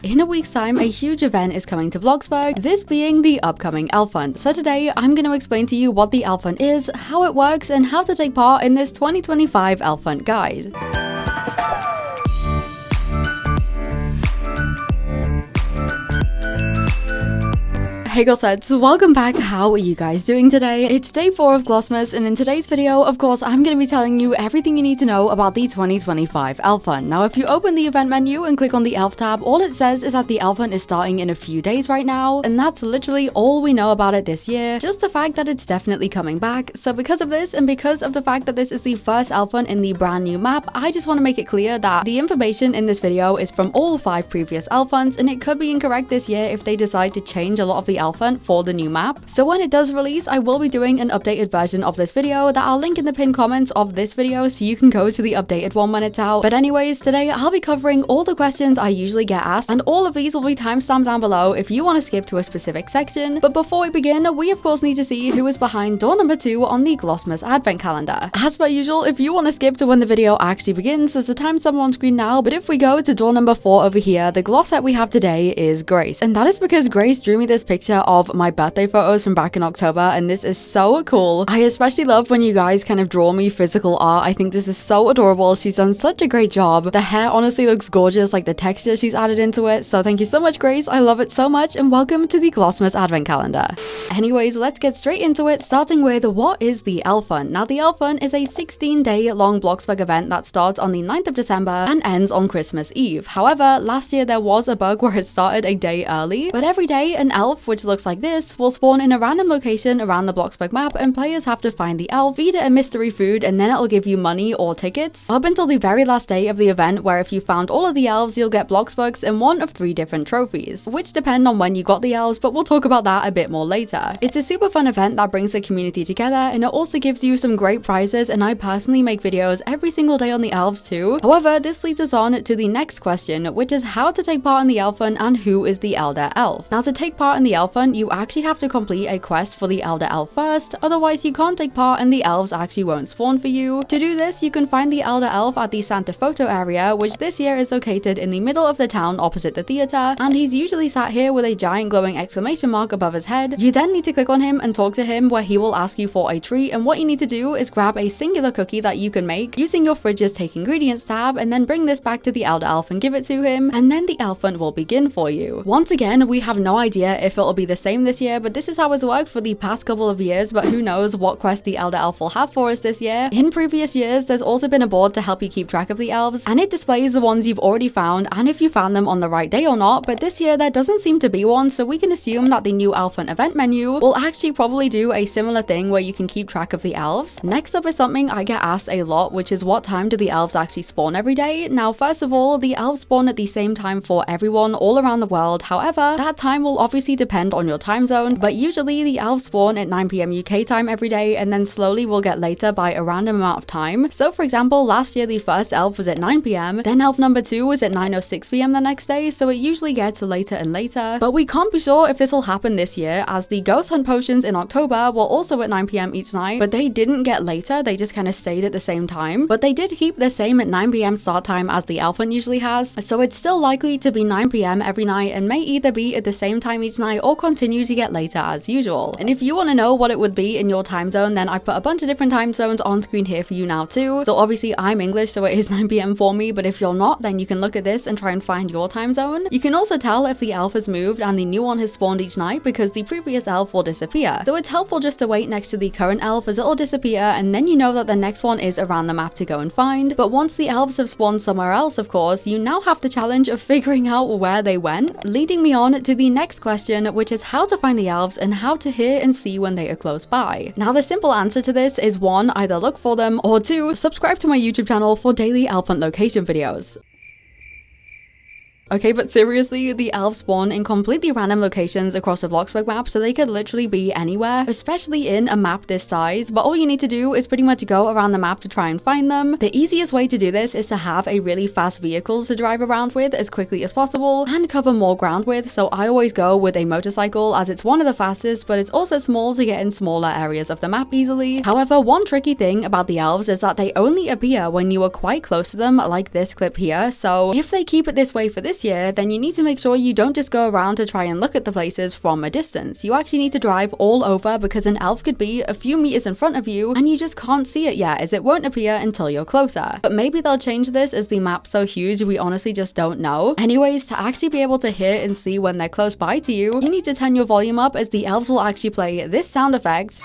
In a week's time, a huge event is coming to Bloxburg, this being the upcoming Elf Hunt. So today, I'm going to explain to you what the Elf Hunt is, how it works, and how to take part in this 2025 Elf Hunt guide. Hey Glossheads, welcome back. How are you guys doing today? It's day 4 of Glossmas, and in today's video, of course, I'm going to be telling you everything you need to know about the 2025 Elf Hunt. Now, if you open the event menu and click on the Elf tab, all it says is that the Elf Hunt is starting in a few days right now, and that's literally all we know about it this year, just the fact that it's definitely coming back. So because of this, and because of the fact that this is the first Elf Hunt in the brand new map, I just want to make it clear that the information in this video is from all 5 previous Elf Hunts, and it could be incorrect this year if they decide to change a lot of the Elf Hunt for the new map. So when it does release, I will be doing an updated version of this video that I'll link in the pinned comments of this video, so you can go to the updated one when it's out. But anyways, today I'll be covering all the questions I usually get asked, and all of these will be timestamped down below if you want to skip to a specific section. But before we begin, we of course need to see who is behind door number 2 on the Glossmas advent calendar. As per usual, if you want to skip to when the video actually begins, there's a timestamp on screen now, but if we go to door number 4 over here, the gloss set we have today is Grace. And that is because Grace drew me this picture of my birthday photos from back in October, and this is so cool. I especially love when you guys kind of draw me physical art. I think this is so adorable. She's done such a great job. The hair honestly looks gorgeous, like the texture she's added into it. So thank you so much, Grace. I love it so much, and welcome to the Glossmas advent calendar. Anyways, let's get straight into it, starting with what is the Elf Hunt. Now, the Elf Hunt is a 16-day long Bloxburg event that starts on the 9th of December and ends on Christmas Eve. However, last year there was a bug where it started a day early, but every day an elf, which looks like this, will spawn in a random location around the Bloxburg map, and players have to find the elf, feed it a mystery food, and then it'll give you money or tickets up until the very last day of the event, where if you found all of the elves, you'll get Bloxburgs and one of 3 different trophies, which depend on when you got the elves, but we'll talk about that a bit more later. It's a super fun event that brings the community together, and it also gives you some great prizes, and I personally make videos every single day on the elves too. However, this leads us on to the next question, which is how to take part in the Elf Hunt and who is the Elder Elf. Now, to take part in the Elf Hunt, you actually have to complete a quest for the Elder Elf first, otherwise you can't take part and the elves actually won't spawn for you. To do this, you can find the Elder Elf at the Santa Photo area, which this year is located in the middle of the town opposite the theater, and he's usually sat here with a giant glowing exclamation mark above his head. You then need to click on him and talk to him, where he will ask you for a treat, and what you need to do is grab a singular cookie that you can make using your fridge's Take Ingredients tab, and then bring this back to the Elder Elf and give it to him, and then the Elf Hunt will begin for you. Once again, we have no idea if it'll be the same this year, but this is how it's worked for the past couple of years, but who knows what quest the Elder Elf will have for us this year. In previous years, there's also been a board to help you keep track of the elves, and it displays the ones you've already found and if you found them on the right day or not, but this year there doesn't seem to be one, so we can assume that the new Elf Hunt event menu will actually probably do a similar thing where you can keep track of the elves. Next up is something I get asked a lot, which is what time do the elves actually spawn every day? Now, first of all, the elves spawn at the same time for everyone all around the world. However, that time will obviously depend on your time zone, but usually the elves spawn at 9 PM UK time every day, and then slowly will get later by a random amount of time. So for example, last year the first elf was at 9 PM, then elf number 2 was at 9:06 PM the next day, so it usually gets later and later. But we can't be sure if this will happen this year, as the ghost hunt potions in October were also at 9 PM each night, but they didn't get later, they just kind of stayed at the same time. But they did keep the same at 9 PM start time as the Elf Hunt usually has, so it's still likely to be 9 PM every night, and may either be at the same time each night or continue to get later as usual. And if you want to know what it would be in your time zone, then I've put a bunch of different time zones on screen here for you now too. So obviously I'm English, so it is 9 PM for me, but if you're not, then you can look at this and try and find your time zone. You can also tell if the elf has moved and the new one has spawned each night, because the previous elf will disappear. So it's helpful just to wait next to the current elf, as it'll disappear, and then you know that the next one is around the map to go and find. But once the elves have spawned somewhere else, of course, you now have the challenge of figuring out where they went, leading me on to the next question, which is how to find the elves and how to hear and see when they are close by. Now, the simple answer to this is 1, either look for them, or 2, subscribe to my YouTube channel for daily Elf Hunt location videos. Okay, but seriously, the elves spawn in completely random locations across the Bloxburg map, so they could literally be anywhere, especially in a map this size, but all you need to do is pretty much go around the map to try and find them. The easiest way to do this is to have a really fast vehicle to drive around with as quickly as possible and cover more ground with, so I always go with a motorcycle as it's one of the fastest, but it's also small to get in smaller areas of the map easily. However, one tricky thing about the elves is that they only appear when you are quite close to them, like this clip here, so if they keep it this way for this this year, then you need to make sure you don't just go around to try and look at the places from a distance. You actually need to drive all over because an elf could be a few meters in front of you and you just can't see it yet, as it won't appear until you're closer. But maybe they'll change this as the map's so huge we honestly just don't know. Anyways, to actually be able to hear and see when they're close by to you, you need to turn your volume up, as the elves will actually play this sound effect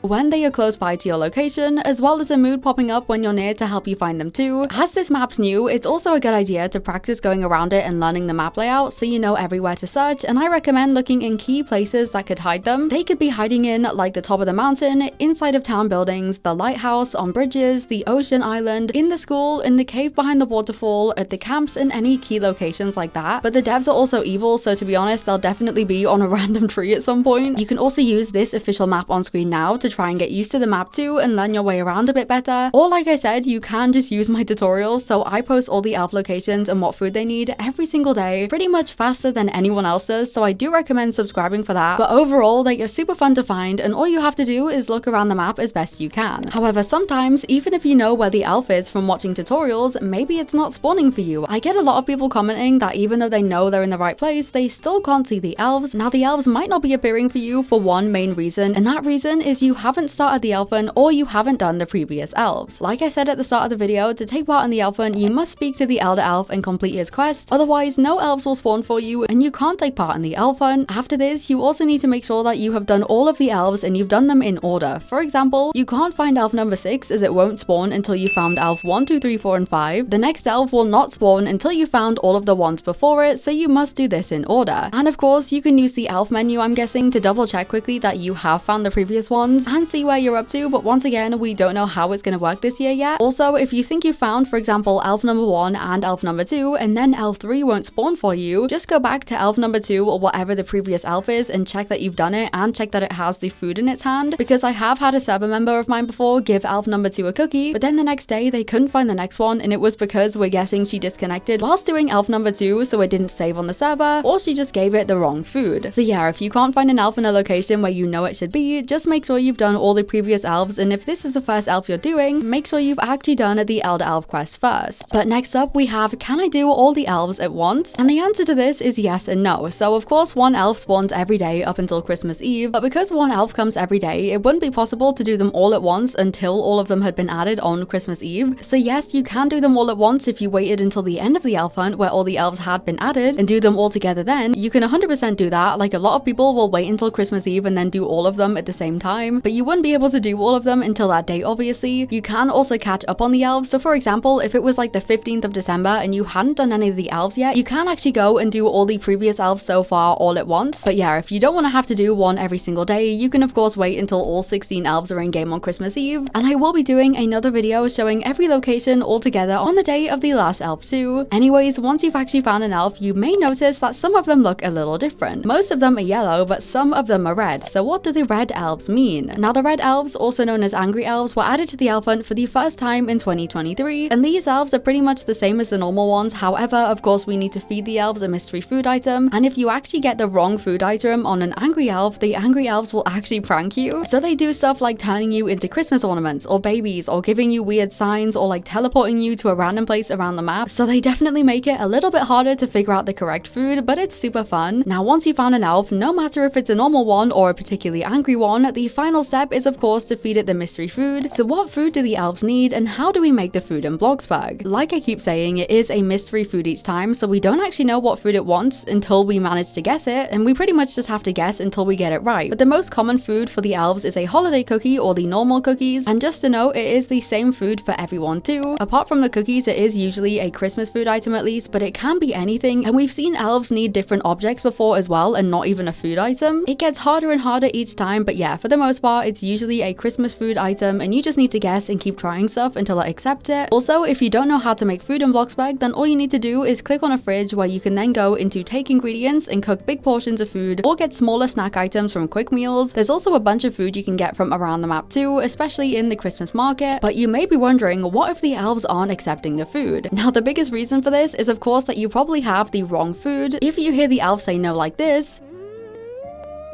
when they are close by to your location, as well as a mood popping up when you're near to help you find them too. As this map's new, it's also a good idea to practice going around it and learning the map layout so you know everywhere to search, and I recommend looking in key places that could hide them. They could be hiding in like the top of the mountain, inside of town buildings, the lighthouse, on bridges, the ocean island, in the school, in the cave behind the waterfall, at the camps, and any key locations like that. But the devs are also evil, so to be honest, they'll definitely be on a random tree at some point. You can also use this official map on screen now to try and get used to the map too and learn your way around a bit better. Or like I said, you can just use my tutorials, so I post all the elf locations and what food they need every single day, pretty much faster than anyone else does, so I do recommend subscribing for that. But overall, they are super fun to find, and all you have to do is look around the map as best you can. However, sometimes, even if you know where the elf is from watching tutorials, maybe it's not spawning for you. I get a lot of people commenting that even though they know they're in the right place, they still can't see the elves. Now, the elves might not be appearing for you for one main reason, and that reason is you haven't started the elfin, or you haven't done the previous elves. Like I said at the start of the video, to take part in the elfin, you must speak to the elder elf and complete his quest, otherwise no elves will spawn for you and you can't take part in the elfin. After this, you also need to make sure that you have done all of the elves and you've done them in order. For example, you can't find elf number 6 as it won't spawn until you found elf 1, 2, 3, 4, and 5. The next elf will not spawn until you found all of the ones before it, so you must do this in order. And of course, you can use the elf menu, I'm guessing, to double check quickly that you have found the previous ones and see where you're up to, but once again, we don't know how it's going to work this year yet. Also, if you think you found, for example, elf number 1 and elf number 2, and then elf 3 won't spawn for you, just go back to elf number 2 or whatever the previous elf is and check that you've done it, and check that it has the food in its hand, because I have had a server member of mine before give elf number 2 a cookie, but then the next day they couldn't find the next one, and it was because we're guessing she disconnected whilst doing elf number 2, so it didn't save on the server, or she just gave it the wrong food. So yeah, if you can't find an elf in a location where you know it should be, just make sure you've done all the previous elves, and if this is the first elf you're doing, make sure you've actually done the elder elf quest first. But next up we have, can I do all the elves at once? And the answer to this is yes and no. So of course one elf spawns every day up until Christmas Eve, but because one elf comes every day, it wouldn't be possible to do them all at once until all of them had been added on Christmas Eve. So yes, you can do them all at once if you waited until the end of the elf hunt where all the elves had been added and do them all together then. You can 100% do that. Like, a lot of people will wait until Christmas Eve and then do all of them at the same time, but you wouldn't be able to do all of them until that date, obviously. You can also catch up on the elves. So for example, if it was like the 15th of December and you hadn't done any of the elves yet, you can actually go and do all the previous elves so far all at once. But yeah, if you don't want to have to do one every single day, you can of course wait until all 16 elves are in game on Christmas Eve. And I will be doing another video showing every location all together on the day of the last elf too. Anyways, once you've actually found an elf, you may notice that some of them look a little different. Most of them are yellow, but some of them are red. So what do the red elves mean? Now, the red elves, also known as angry elves, were added to the elf hunt for the first time in 2023, and these elves are pretty much the same as the normal ones. However, of course, we need to feed the elves a mystery food item, and if you actually get the wrong food item on an angry elf, the angry elves will actually prank you. So they do stuff like turning you into Christmas ornaments or babies, or giving you weird signs, or like teleporting you to a random place around the map. So they definitely make it a little bit harder to figure out the correct food, but it's super fun. Now, once you found an elf, no matter if it's a normal one or a particularly angry one, the final step is of course to feed it the mystery food. So what food do the elves need, and how do we make the food in Bloxburg? Like I keep saying, it is a mystery food each time, so we don't actually know what food it wants until we manage to guess it, and we pretty much just have to guess until we get it right. But the most common food for the elves is a holiday cookie or the normal cookies, and just to note, it is the same food for everyone too. Apart from the cookies, it is usually a Christmas food item at least, but it can be anything, and we've seen elves need different objects before as well, and not even a food item. It gets harder and harder each time, but yeah, for the most part, it's usually a Christmas food item, and you just need to guess and keep trying stuff until it accepts it. Also, if you don't know how to make food in Bloxburg, then all you need to do is click on a fridge where you can then go into take ingredients and cook big portions of food, or get smaller snack items from quick meals. There's also a bunch of food you can get from around the map too, especially in the Christmas market. But you may be wondering, what if the elves aren't accepting the food? Now, the biggest reason for this is of course that you probably have the wrong food. If you hear the elf say no like this,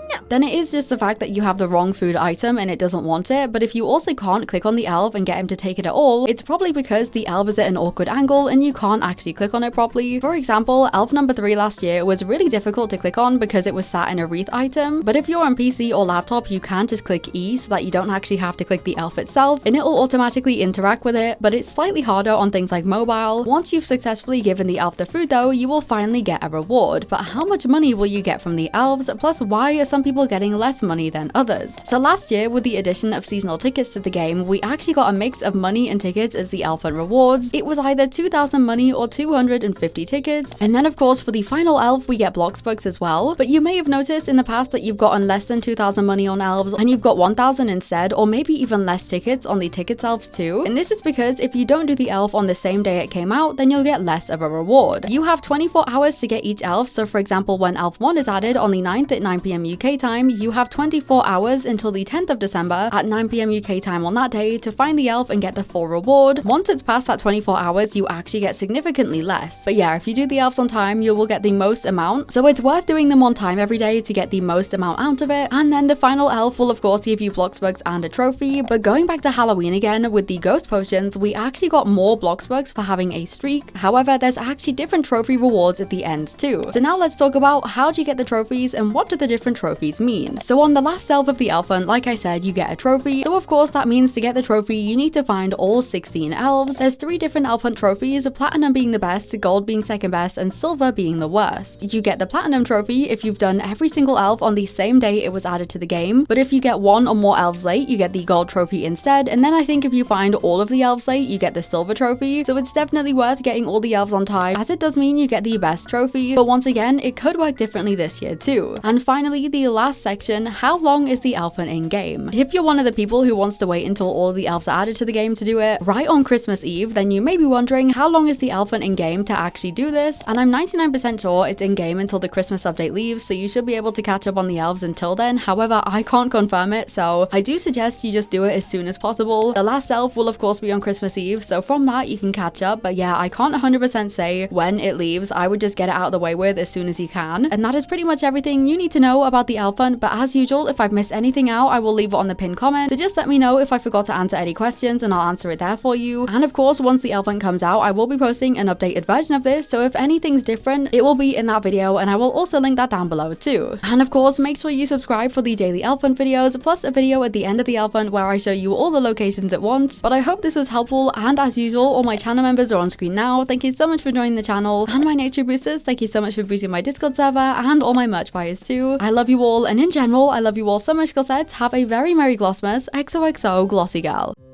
No. then it is just the fact that you have the wrong food item and it doesn't want it. But if you also can't click on the elf and get him to take it at all, it's probably because the elf is at an awkward angle and you can't actually click on it properly. For example, elf number 3 last year was really difficult to click on because it was sat in a wreath item, but if you're on PC or laptop, you can just click E so that you don't actually have to click the elf itself, and it will automatically interact with it, but it's slightly harder on things like mobile. Once you've successfully given the elf the food though, you will finally get a reward, but how much money will you get from the elves, plus why are some people getting less money than others? So last year, with the addition of seasonal tickets to the game, we actually got a mix of money and tickets as the elf hunt rewards. It was either 2,000 money or 250 tickets, and then of course for the final elf we get Bloxburgs as well, but you may have noticed in the past that you've gotten less than 2,000 money on elves and you've got 1,000 instead, or maybe even less tickets on the tickets elves too. And this is because if you don't do the elf on the same day it came out, then you'll get less of a reward. You have 24 hours to get each elf, so for example when elf 1 is added on the 9th at 9 PM UK time, you have 24 hours until the 10th of December at 9 PM UK time on that day to find the elf and get the full reward. Once it's past that 24 hours, you actually get significantly less. But yeah, if you do the elves on time, you will get the most amount, so it's worth doing them on time every day to get the most amount out of it. And then the final elf will of course give you Bloxburgs and a trophy. But going back to Halloween again, with the ghost potions, we actually got more Bloxburgs for having a streak. However, there's actually different trophy rewards at the end too. So now let's talk about how do you get the trophies and what do the different trophies mean. So on the last elf of the elf hunt, like I said, you get a trophy. So of course that means to get the trophy, you need to find all 16 elves. There's 3 different elf hunt trophies, platinum being the best, gold being second best, and silver being the worst. You get the platinum trophy if you've done every single elf on the same day it was added to the game, but if you get 1 or more elves late, you get the gold trophy instead, and then I think if you find all of the elves late, you get the silver trophy. So it's definitely worth getting all the elves on time, as it does mean you get the best trophy, but once again, it could work differently this year too. And finally, the last section, how long is the elf hunt in game? If you're one of the people who wants to wait until all of the elves are added to the game to do it right on Christmas Eve, then you may be wondering how long is the elf hunt in game to actually do this, and I'm 99% sure it's in game until the Christmas update leaves, so you should be able to catch up on the elves until then. However, I can't confirm it, so I do suggest you just do it as soon as possible. The last elf will of course be on Christmas Eve, so from that you can catch up, but yeah, I can't 100% say when it leaves. I would just get it out of the way with as soon as you can. And that is pretty much everything you need to know about the elf hunt, but as usual, if I've missed anything out, I will leave it on the pinned comment, so just let me know if I forgot to answer any questions and I'll answer it there for you. And of course, once the elf hunt comes out, I will be posting an updated version of this, so if anything's different, it will be in that video, and I will also link that down below too. And of course, make sure you subscribe for the daily elf hunt videos, plus a video at the end of the elf hunt where I show you all the locations at once. But I hope this was helpful, and as usual, all my channel members are on screen now. Thank you so much for joining the channel, and my nature boosters, thank you so much for boosting my Discord server and all my merch buyers too. I love you all, and in general, I love you all so much, Glossettes. Have a very Merry Glossmas. XOXO, Glossy Girl.